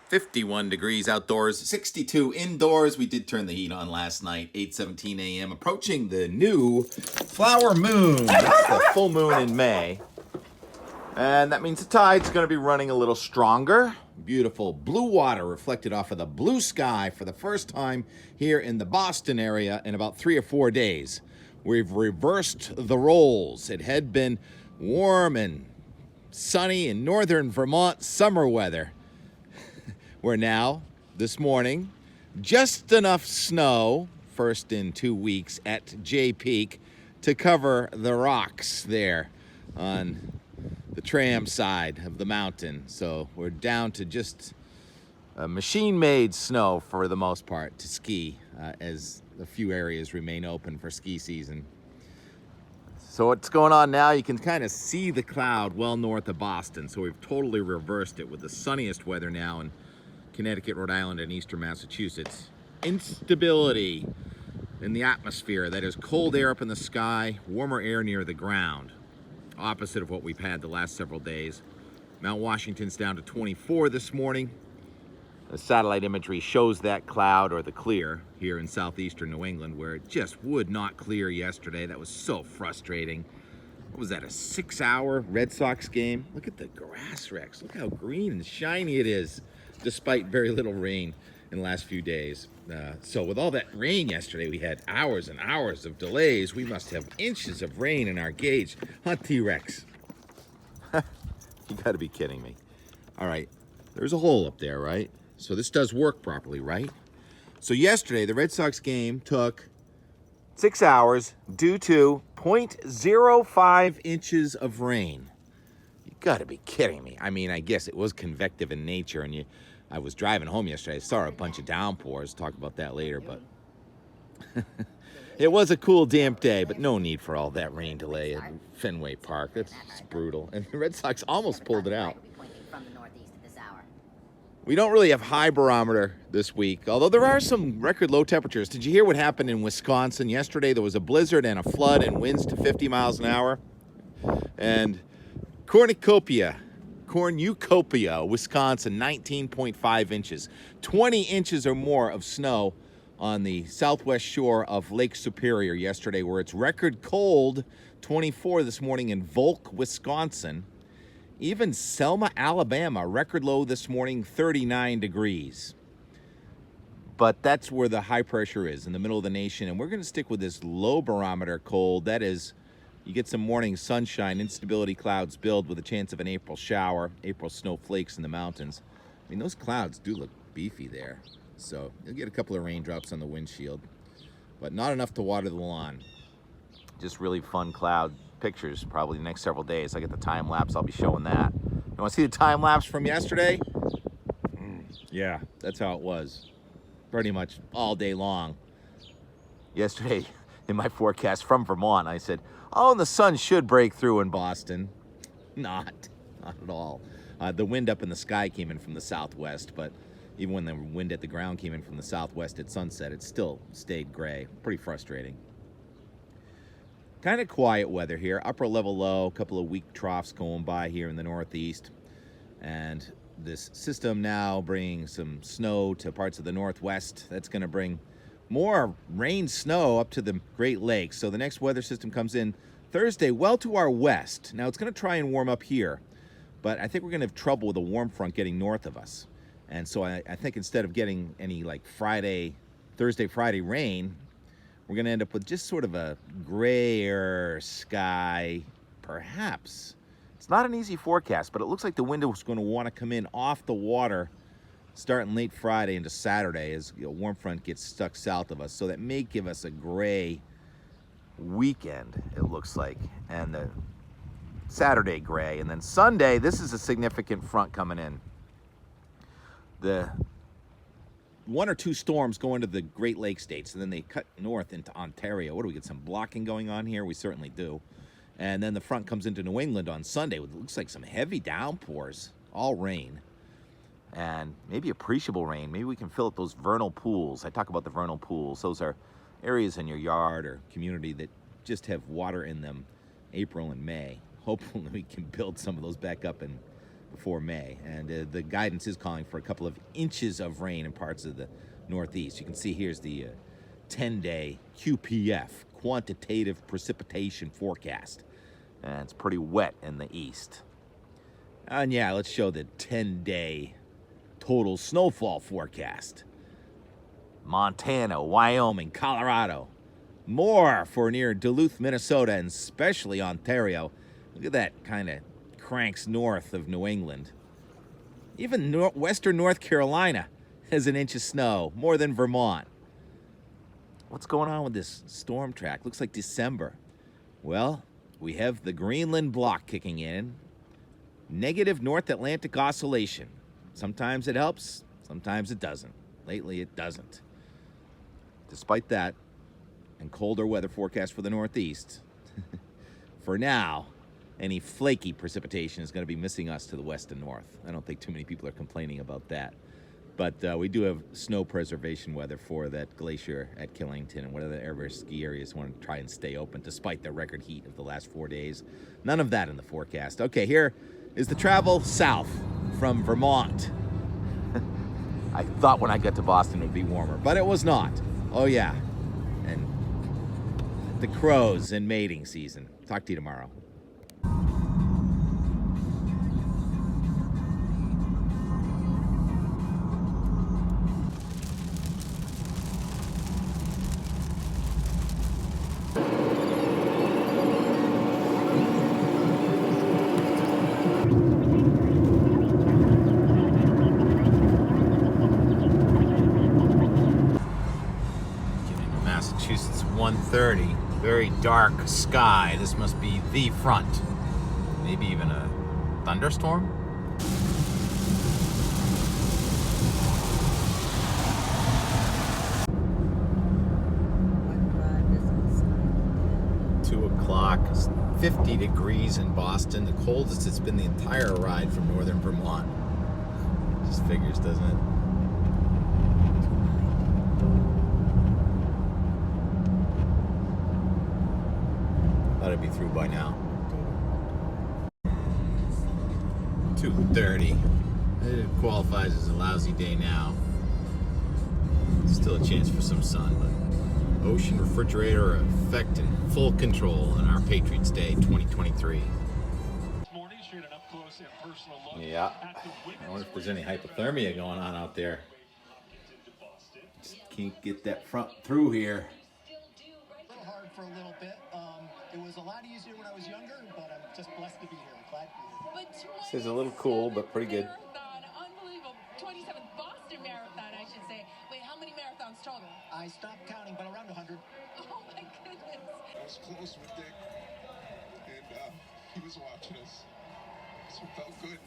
51 degrees outdoors, 62 indoors. We did turn the heat on last night, 8:17 a.m. Approaching the new flower moon. That's the full moon in May. And that means the tide's going to be running a little stronger. Beautiful blue water reflected off of the blue sky for the first time here in the Boston area in about 3 or 4 days. We've reversed the roles. It had been warm and sunny in northern Vermont summer weather. We're now, this morning, just enough snow, first in 2 weeks at Jay Peak, to cover the rocks there on the tram side of the mountain. So we're down to just machine-made snow for the most part to ski, as a few areas remain open for ski season. So what's going on now, you can kind of see the cloud well north of Boston. So we've totally reversed it with the sunniest weather now in Connecticut, Rhode Island, and eastern Massachusetts. Instability in the atmosphere. That is cold air up in the sky, warmer air near the ground. Opposite of what we've had the last several days. Mount Washington's down to 24 this morning. The satellite imagery shows that cloud or the clear here in southeastern New England, where it just would not clear yesterday. That was so frustrating. What was that, a 6-hour Red Sox game? Look at the grass, Rex. Look how green and shiny it is, despite very little rain in the last few days. So with all that rain yesterday, we had hours and hours of delays. We must have inches of rain in our gauge. Huh, T-Rex? You gotta be kidding me. All right, there's a hole up there, right? So this does work properly, right? So yesterday, the Red Sox game took 6 hours due to 0.05 inches of rain. You gotta be kidding me. I mean, I guess it was convective in nature, and I was driving home yesterday. I saw a bunch of downpours. Talk about that later, but it was a cool, damp day, but no need for all that rain delay at Fenway Park. That's just brutal. And the Red Sox almost pulled it out. We don't really have high barometer this week, although there are some record low temperatures. Did you hear what happened in Wisconsin yesterday? There was a blizzard and a flood and winds to 50 miles an hour. And Cornucopia, Wisconsin, 19.5 inches. 20 inches or more of snow on the southwest shore of Lake Superior yesterday, where it's record cold, 24 this morning in Volk, Wisconsin. Even Selma, Alabama, record low this morning, 39 degrees. But that's where the high pressure is, in the middle of the nation. And we're going to stick with this low barometer cold. That is, you get some morning sunshine, instability clouds build with a chance of an April shower, April snowflakes in the mountains. I mean, those clouds do look beefy there. So you'll get a couple of raindrops on the windshield, but not enough to water the lawn. Just really fun cloud pictures probably the next several days. I get the time lapse, I'll be showing that. You want to see the time lapse from yesterday? Yeah, that's how it was. Pretty much all day long. Yesterday in my forecast from Vermont, I said, oh, and the sun should break through in Boston. Not at all. The wind up in the sky came in from the southwest, but even when the wind at the ground came in from the southwest at sunset, it still stayed gray. Pretty frustrating. Kind of quiet weather here, upper level low, a couple of weak troughs going by here in the northeast. And this system now bringing some snow to parts of the northwest. That's going to bring more rain, snow up to the Great Lakes. So the next weather system comes in Thursday well to our west. Now it's going to try and warm up here, but I think we're going to have trouble with a warm front getting north of us. And so I think instead of getting any like Thursday, Friday rain, we're going to end up with just sort of a grayer sky, perhaps. It's not an easy forecast, but it looks like the wind is going to want to come in off the water starting late Friday into Saturday as a warm front gets stuck south of us. So that may give us a gray weekend, it looks like, and the Saturday gray. And then Sunday, this is a significant front coming in. The 1 or 2 storms go into the Great Lakes states, and then they cut north into Ontario. What do we get, some blocking going on here? We certainly do. And then the front comes into New England on Sunday with, looks like, some heavy downpours, all rain, and maybe appreciable rain. Maybe we can fill up those vernal pools. I talk about the vernal pools. Those are areas in your yard or community that just have water in them April and May. Hopefully we can build some of those back up in before May. And the guidance is calling for a couple of inches of rain in parts of the Northeast. You can see here's the 10-day QPF, quantitative precipitation forecast. And it's pretty wet in the east. And yeah, let's show the 10-day total snowfall forecast. Montana, Wyoming, Colorado. More for near Duluth, Minnesota, and especially Ontario. Look at that, kind of cranks north of New England. Even western North Carolina has an inch of snow, more than Vermont. What's going on with this storm track? Looks like December. Well, we have the Greenland block kicking in. Negative North Atlantic oscillation. Sometimes it helps, sometimes it doesn't. Lately, it doesn't. Despite that, and colder weather forecast for the Northeast, for now, any flaky precipitation is going to be missing us to the west and north. I don't think too many people are complaining about that. But we do have snow preservation weather for that glacier at Killington and whatever the ski areas want to try and stay open despite the record heat of the last 4 days. None of that in the forecast. Okay, here is the travel south from Vermont. I thought when I got to Boston it would be warmer, but it was not. Oh yeah, and the crows in mating season. Talk to you tomorrow. Massachusetts 1:30, very dark sky. This must be the front. Maybe even a thunderstorm? Two o'clock, 50 degrees in Boston, the coldest it's been the entire ride from northern Vermont. Just figures, doesn't it? Thought it'd be through by now. 2:30. It qualifies as a lousy day now. Still a chance for some sun, but ocean refrigerator effect in full control on our Patriots Day 2023. Yeah. I wonder if there's any hypothermia going on out there. Just can't get that front through here. Hard for a little bit. It was a lot easier when I was younger, but I'm just blessed to be here. Glad to be here. This is a little cool, but pretty good. Unbelievable. 27th Boston Marathon, I should say. Wait, how many marathons total? I stopped counting, but around 100. Oh, my goodness. I was close with Dick, and he was watching us, so it felt good.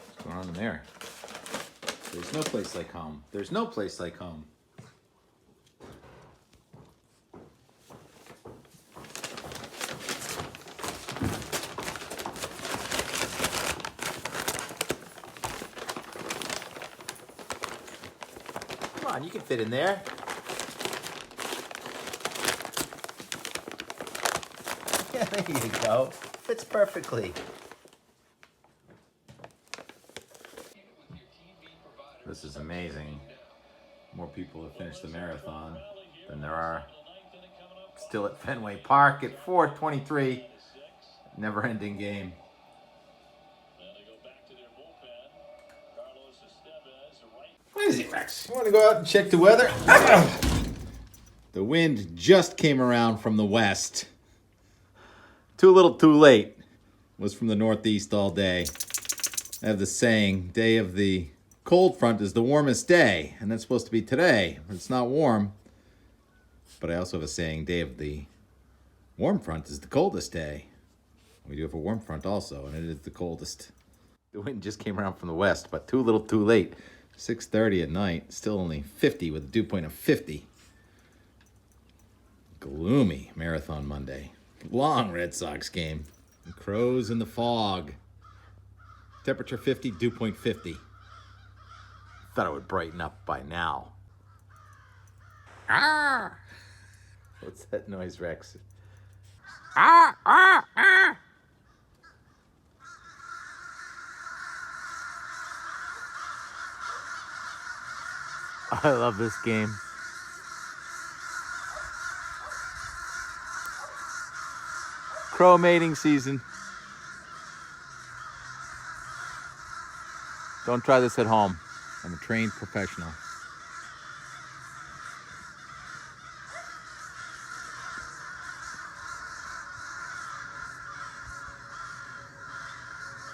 What's going on in there? There's no place like home. There's no place like home. Come on, you can fit in there. Yeah, there you go. Fits perfectly. This is amazing. More people have finished the marathon than there are still at Fenway Park at 4:23. Never-ending game. What is it, Rex? You want to go out and check the weather? The wind just came around from the west. Too little, too late. Was from the northeast all day. I have the saying, day of the cold front is the warmest day, and that's supposed to be today, but it's not warm. But I also have a saying, day of the warm front is the coldest day. We do have a warm front also, and it is the coldest. The wind just came around from the west, but too little, too late. 6:30 at night, still only 50 with a dew point of 50. Gloomy Marathon Monday. Long Red Sox game. Crows in the fog. Temperature 50, dew point 50. Thought it would brighten up by now. Ah! What's that noise, Rex? Ah! Ah! Ah! I love this game. Crow mating season. Don't try this at home. I'm a trained professional.